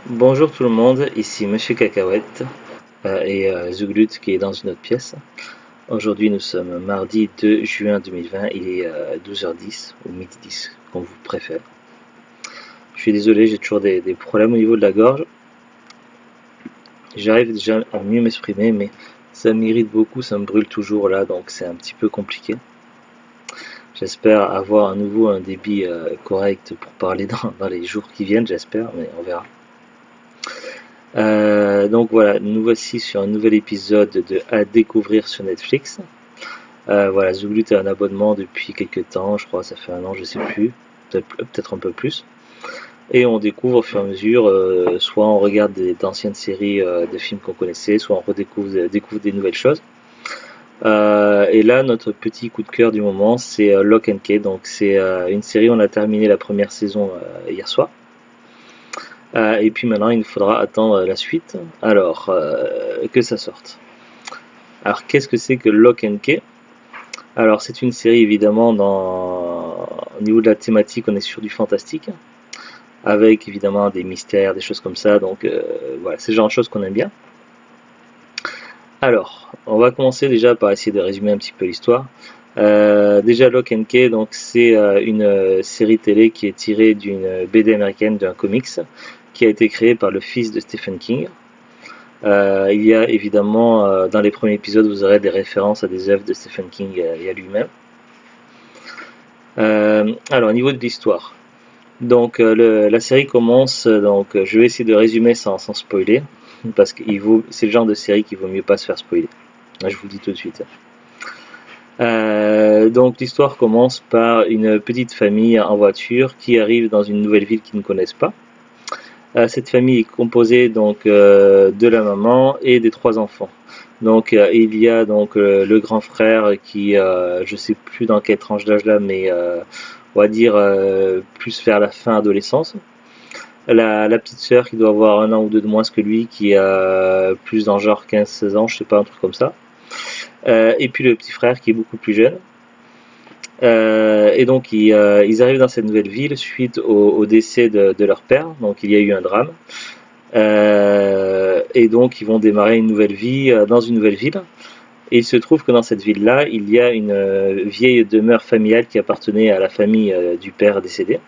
Bonjour tout le monde, ici Monsieur Cacahuète et Zouglut qui est dans une autre pièce. Aujourd'hui nous sommes mardi 2 juin 2020, il est 12h10 ou midi 10 comme vous préférez. Je suis désolé, j'ai toujours des problèmes au niveau de la gorge. J'arrive déjà à mieux m'exprimer mais ça m'irrite beaucoup, ça me brûle toujours là donc c'est un petit peu compliqué. J'espère avoir à nouveau un débit correct pour parler dans les jours qui viennent, j'espère, mais on verra. Donc voilà, nous voici sur un nouvel épisode de À découvrir sur Netflix. Voilà, Zouglut a un abonnement depuis quelques temps, je crois, ça fait un an, je sais plus, peut-être un peu plus. Et on découvre au fur et à mesure, soit on regarde d'anciennes séries, des films qu'on connaissait, soit on découvre des nouvelles choses. Et là, notre petit coup de cœur du moment, c'est Lock and Key. Donc c'est une série, on a terminé la première saison hier soir. Et puis maintenant, il nous faudra attendre la suite. Alors, que ça sorte. Alors, qu'est-ce que c'est que Lock and Key? Alors, c'est une série évidemment au niveau de la thématique, on est sur du fantastique, avec évidemment des mystères, des choses comme ça. Donc, voilà, c'est le genre de choses qu'on aime bien. Alors, on va commencer déjà par essayer de résumer un petit peu l'histoire. Déjà, Lock and Key, donc c'est une série télé qui est tirée d'une BD américaine, d'un comics, qui a été créée par le fils de Stephen King. Il y a évidemment, dans les premiers épisodes, vous aurez des références à des œuvres de Stephen King et à lui-même. Alors, au niveau de l'histoire, donc la série commence, donc je vais essayer de résumer sans spoiler, parce que c'est le genre de série qu'il vaut mieux pas se faire spoiler. Là, je vous le dis tout de suite. Donc l'histoire commence par une petite famille en voiture qui arrive dans une nouvelle ville qu'ils ne connaissent pas. Cette famille est composée donc de la maman et des trois enfants. Donc il y a donc le grand frère qui, je sais plus dans quelle tranche d'âge là, mais on va dire plus vers la fin adolescence. La petite sœur qui doit avoir un an ou deux de moins que lui, qui a plus dans genre 15-16 ans, je sais pas, un truc comme ça. Et puis le petit frère qui est beaucoup plus jeune. Et donc ils arrivent dans cette nouvelle ville suite au décès de leur père, donc il y a eu un drame. Et donc ils vont démarrer une nouvelle vie dans une nouvelle ville. Et il se trouve que dans cette ville-là, il y a une vieille demeure familiale qui appartenait à la famille du père décédé.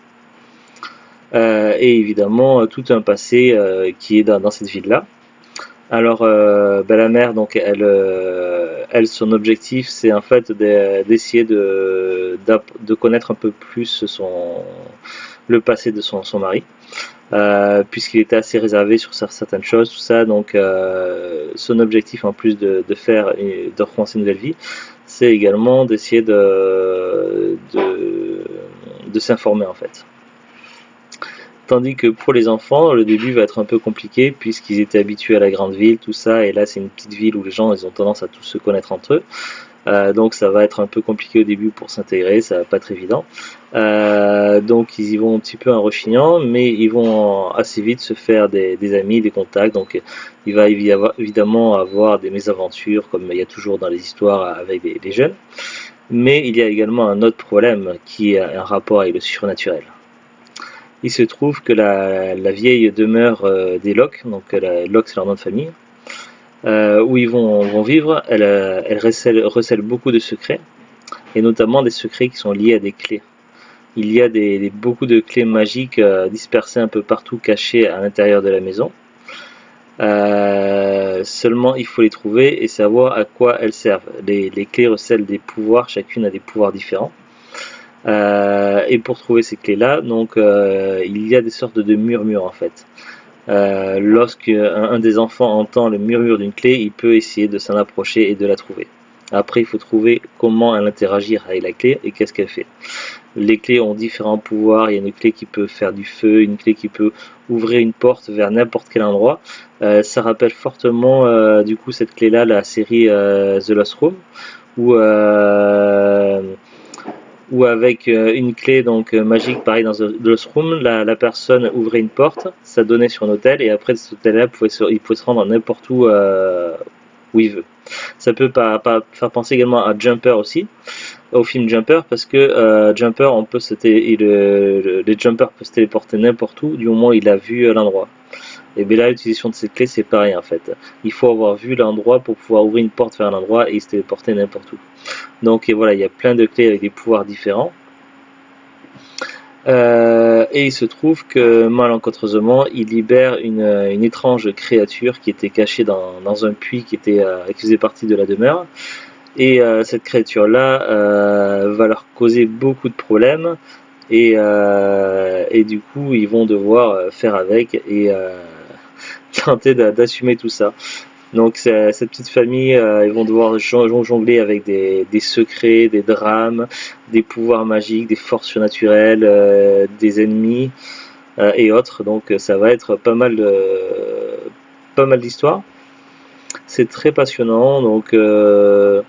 Et évidemment tout un passé qui est dans cette ville-là. Alors, la mère, donc, elle, son objectif, c'est en fait d'essayer de connaître un peu plus le passé de son mari, puisqu'il était assez réservé sur certaines choses, tout ça. Donc, son objectif, en plus de recommencer une nouvelle vie, c'est également d'essayer de s'informer, en fait. Tandis que pour les enfants, le début va être un peu compliqué puisqu'ils étaient habitués à la grande ville, tout ça, et là c'est une petite ville où les gens ils ont tendance à tous se connaître entre eux. Donc ça va être un peu compliqué au début pour s'intégrer, ça va pas être évident. Donc ils y vont un petit peu en rechignant, mais ils vont assez vite se faire des amis, des contacts. Donc il va évidemment avoir des mésaventures comme il y a toujours dans les histoires avec les jeunes. Mais il y a également un autre problème qui est un rapport avec le surnaturel. Il se trouve que la vieille demeure des Locke, donc Locke c'est leur nom de famille, où ils vont vivre, elle recèle beaucoup de secrets, et notamment des secrets qui sont liés à des clés. Il y a beaucoup de clés magiques dispersées un peu partout, cachées à l'intérieur de la maison. Seulement il faut les trouver et savoir à quoi elles servent. Les clés recèlent des pouvoirs, chacune a des pouvoirs différents. Et pour trouver ces clés-là, donc il y a des sortes de murmures en fait. Lorsque un des enfants entend le murmure d'une clé, il peut essayer de s'en approcher et de la trouver. Après, il faut trouver comment elle interagit avec la clé et qu'est-ce qu'elle fait. Les clés ont différents pouvoirs. Il y a une clé qui peut faire du feu, une clé qui peut ouvrir une porte vers n'importe quel endroit. Ça rappelle fortement du coup cette clé-là la série The Lost Room où ou avec une clé donc magique pareil dans The Lost Room, la personne ouvrait une porte, ça donnait sur un hôtel et après cet hôtel-là il pouvait se rendre n'importe où où il veut. Ça peut faire penser également à Jumper aussi, au film Jumper, parce que Jumper, les Jumpers peuvent se téléporter n'importe où du moment où il a vu l'endroit. Et bien là, l'utilisation de cette clé, c'est pareil en fait. Il faut avoir vu l'endroit pour pouvoir ouvrir une porte vers l'endroit et se téléporter n'importe où. Donc et voilà, il y a plein de clés avec des pouvoirs différents. Et il se trouve que malencontreusement, il libère une étrange créature qui était cachée dans un puits qui faisait partie de la demeure. Et cette créature-là va leur causer beaucoup de problèmes. Et du coup, ils vont devoir faire avec et tenter d'assumer tout ça. Donc cette petite famille, ils vont devoir jongler avec des secrets, des drames, des pouvoirs magiques, des forces surnaturelles, des ennemis et autres. Donc ça va être pas mal d'histoires. C'est très passionnant. Donc c'est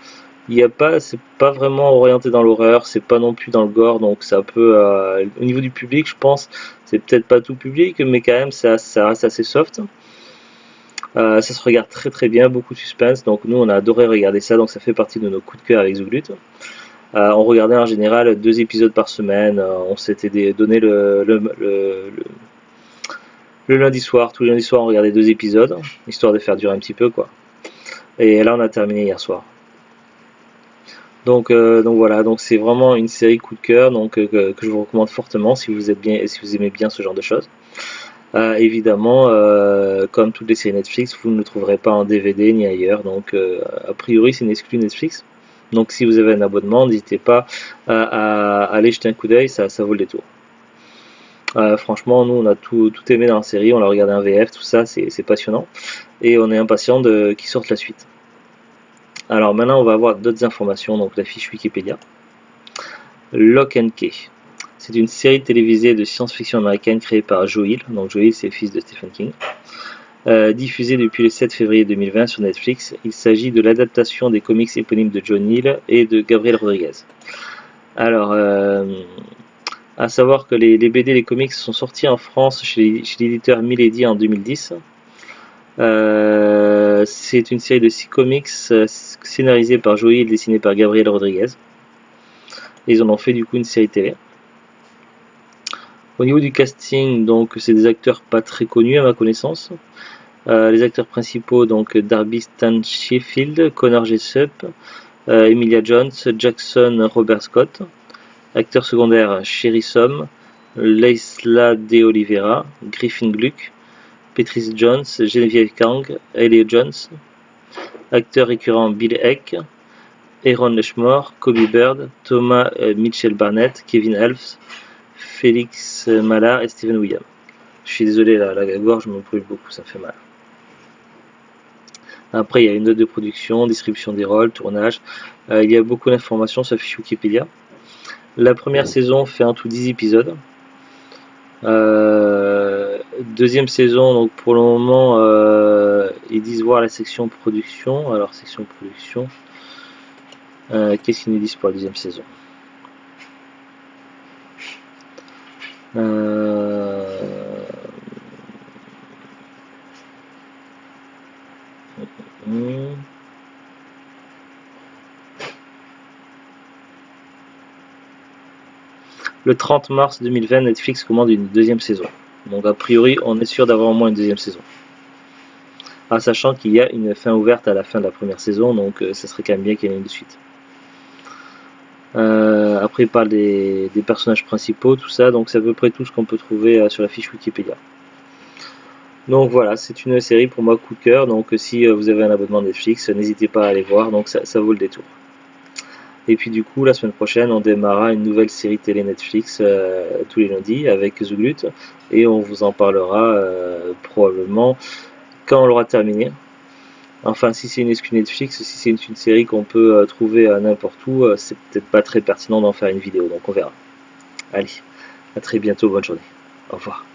pas vraiment orienté dans l'horreur, c'est pas non plus dans le gore. Donc ça peut, au niveau du public, je pense, c'est peut-être pas tout public, mais quand même ça reste assez soft. Ça se regarde très très bien, beaucoup de suspense, donc nous on a adoré regarder ça, donc ça fait partie de nos coups de cœur avec Zuglut. On regardait en général 2 épisodes par semaine, on s'était donné le lundi soir, tous les lundis soirs on regardait 2 épisodes, histoire de faire durer un petit peu quoi. Et là on a terminé hier soir. Donc voilà, donc c'est vraiment une série coup de cœur, donc que je vous recommande fortement si vous aimez bien ce genre de choses. Évidemment, comme toutes les séries Netflix, vous ne le trouverez pas en DVD ni ailleurs, donc a priori c'est une exclue Netflix. Donc si vous avez un abonnement, n'hésitez pas à aller jeter un coup d'œil, ça vaut le détour. Franchement, nous on a tout aimé dans la série, on l'a regardé en VF, tout ça, c'est passionnant, et on est impatient qu'ils sortent la suite. Alors maintenant on va avoir d'autres informations, donc la fiche Wikipédia. Lock and Key. C'est une série télévisée de science-fiction américaine créée par Joe Hill, donc Joe Hill c'est le fils de Stephen King, diffusée depuis le 7 février 2020 sur Netflix. Il s'agit de l'adaptation des comics éponymes de John Hill et de Gabriel Rodriguez. Alors, à savoir que les BD et les comics sont sortis en France chez l'éditeur Milady en 2010. C'est une série de 6 comics scénarisés par Joe Hill et dessinés par Gabriel Rodriguez. Et ils en ont fait du coup une série télé. Au niveau du casting, donc c'est des acteurs pas très connus à ma connaissance. Les acteurs principaux, donc Darby Stan Sheffield, Connor Jessup, Emilia Jones, Jackson Robert Scott. Acteurs secondaires, Sherry Somme, Leisla de Oliveira, Griffin Gluck, Patrice Jones, Genevieve Kang, Elliot Jones. Acteurs récurrents, Bill Eck, Aaron Leshmore, Kobe Bird, Thomas Mitchell Barnett, Kevin Elves, Félix Mallard et Steven Williams. Je suis désolé, la gorge me brûle beaucoup, ça fait mal. Après, il y a une note de production, distribution des rôles, tournage. Il y a beaucoup d'informations sur la fiche Wikipédia. La première saison fait en tout 10 épisodes. Deuxième saison, donc pour le moment, ils disent voir la section production. Alors, section production, qu'est-ce qu'ils nous disent pour la deuxième saison? Le 30 mars 2020, Netflix commande une deuxième saison. Donc a priori, on est sûr d'avoir au moins une deuxième saison. Sachant qu'il y a une fin ouverte à la fin de la première saison, donc ça serait quand même bien qu'il y ait une suite. Après, il parle des personnages principaux, tout ça, donc c'est à peu près tout ce qu'on peut trouver sur la fiche Wikipédia. Donc voilà, c'est une série pour moi coup de cœur, donc si vous avez un abonnement Netflix, n'hésitez pas à aller voir, donc ça vaut le détour. Et puis du coup, la semaine prochaine, on démarrera une nouvelle série télé Netflix tous les lundis avec Zuglut, et on vous en parlera probablement quand on l'aura terminé. Enfin, si c'est une exclu Netflix, si c'est une série qu'on peut trouver n'importe où, c'est peut-être pas très pertinent d'en faire une vidéo, donc on verra. Allez, à très bientôt, bonne journée. Au revoir.